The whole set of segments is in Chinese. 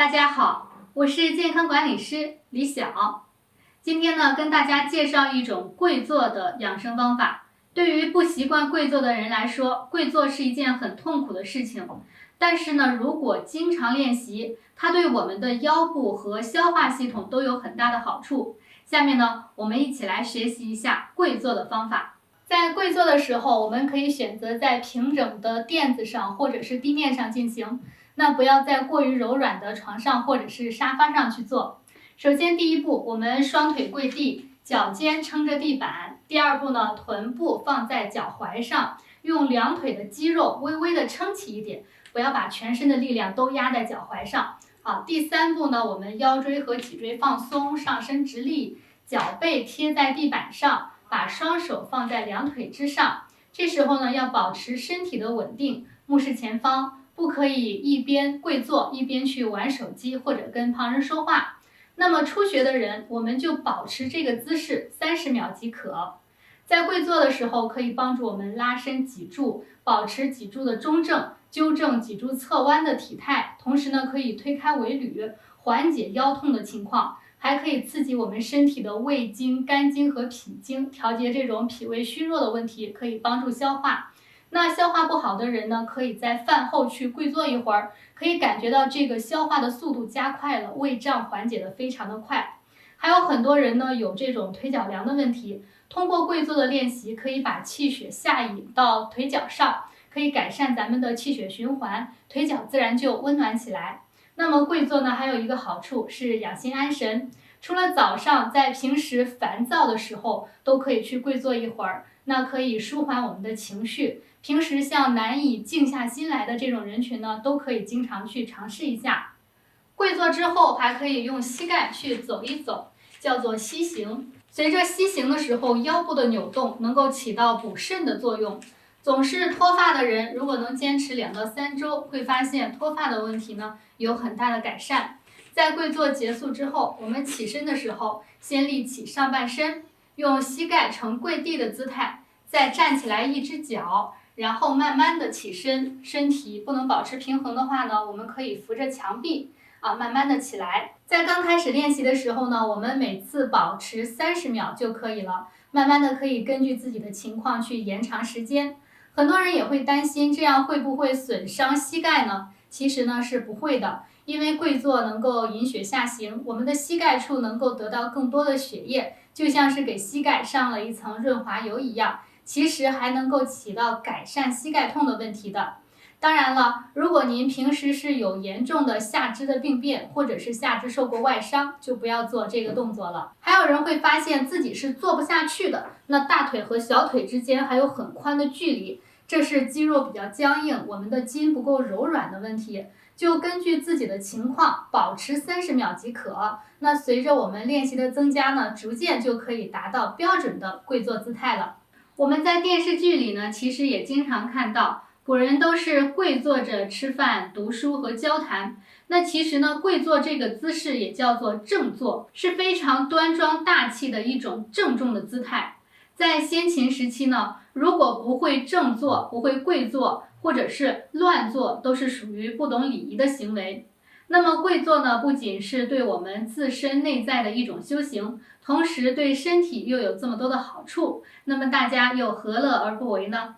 大家好，我是健康管理师李晓。今天呢，跟大家介绍一种跪坐的养生方法。对于不习惯跪坐的人来说，跪坐是一件很痛苦的事情。但是呢，如果经常练习，它对我们的腰部和消化系统都有很大的好处。下面呢，我们一起来学习一下跪坐的方法。在跪坐的时候，我们可以选择在平整的垫子上或者是地面上进行。那不要在过于柔软的床上或者是沙发上去做。首先，第一步，我们双腿跪地，脚尖撑着地板。第二步呢，臀部放在脚踝上，用两腿的肌肉微微的撑起一点，不要把全身的力量都压在脚踝上。好，第三步呢，我们腰椎和脊椎放松，上身直立，脚背贴在地板上，把双手放在两腿之上。这时候呢，要保持身体的稳定，目视前方。不可以一边跪坐一边去玩手机或者跟旁人说话。那么初学的人，我们就保持这个姿势30秒即可。在跪坐的时候，可以帮助我们拉伸脊柱，保持脊柱的中正，纠正脊柱侧弯的体态。同时呢，可以推开尾闾，缓解腰痛的情况，还可以刺激我们身体的胃经、肝经和脾经，调节这种脾胃虚弱的问题，可以帮助消化。那消化不好的人呢，可以在饭后去跪坐一会儿，可以感觉到这个消化的速度加快了，胃胀缓解的非常的快。还有很多人呢有这种腿脚凉的问题，通过跪坐的练习，可以把气血下引到腿脚上，可以改善咱们的气血循环，腿脚自然就温暖起来。那么跪坐呢，还有一个好处是养心安神，除了早上在平时烦躁的时候，都可以去跪坐一会儿，那可以舒缓我们的情绪。平时像难以静下心来的这种人群呢，都可以经常去尝试一下。跪坐之后，还可以用膝盖去走一走，叫做膝行。随着膝行的时候，腰部的扭动能够起到补肾的作用。总是脱发的人，如果能坚持2到3周，会发现脱发的问题呢有很大的改善。在跪坐结束之后，我们起身的时候，先立起上半身，用膝盖呈跪地的姿态，再站起来一只脚。然后慢慢的起身，身体不能保持平衡的话呢，我们可以扶着墙壁慢慢的起来。在刚开始练习的时候呢，我们每次保持30秒就可以了，慢慢的可以根据自己的情况去延长时间。很多人也会担心这样会不会损伤膝盖呢？其实呢是不会的，因为跪坐能够引血下行，我们的膝盖处能够得到更多的血液，就像是给膝盖上了一层润滑油一样。其实还能够起到改善膝盖痛的问题的。当然了，如果您平时是有严重的下肢的病变，或者是下肢受过外伤，就不要做这个动作了。还有人会发现自己是做不下去的，那大腿和小腿之间还有很宽的距离，这是肌肉比较僵硬，我们的筋不够柔软的问题。就根据自己的情况，保持30秒即可。那随着我们练习的增加呢，逐渐就可以达到标准的跪坐姿态了。我们在电视剧里呢，其实也经常看到，古人都是跪坐着吃饭、读书和交谈。那其实呢，跪坐这个姿势也叫做正坐，是非常端庄大气的一种郑重的姿态。在先秦时期呢，如果不会正坐、不会跪坐，或者是乱坐，都是属于不懂礼仪的行为。那么跪坐呢，不仅是对我们自身内在的一种修行，同时对身体又有这么多的好处，那么大家又何乐而不为呢？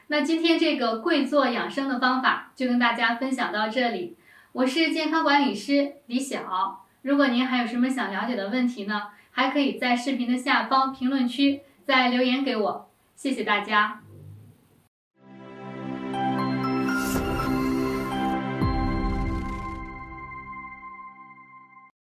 那今天这个跪坐养生的方法就跟大家分享到这里。我是健康管理师李晓，如果您还有什么想了解的问题呢，还可以在视频的下方评论区再留言给我。谢谢大家。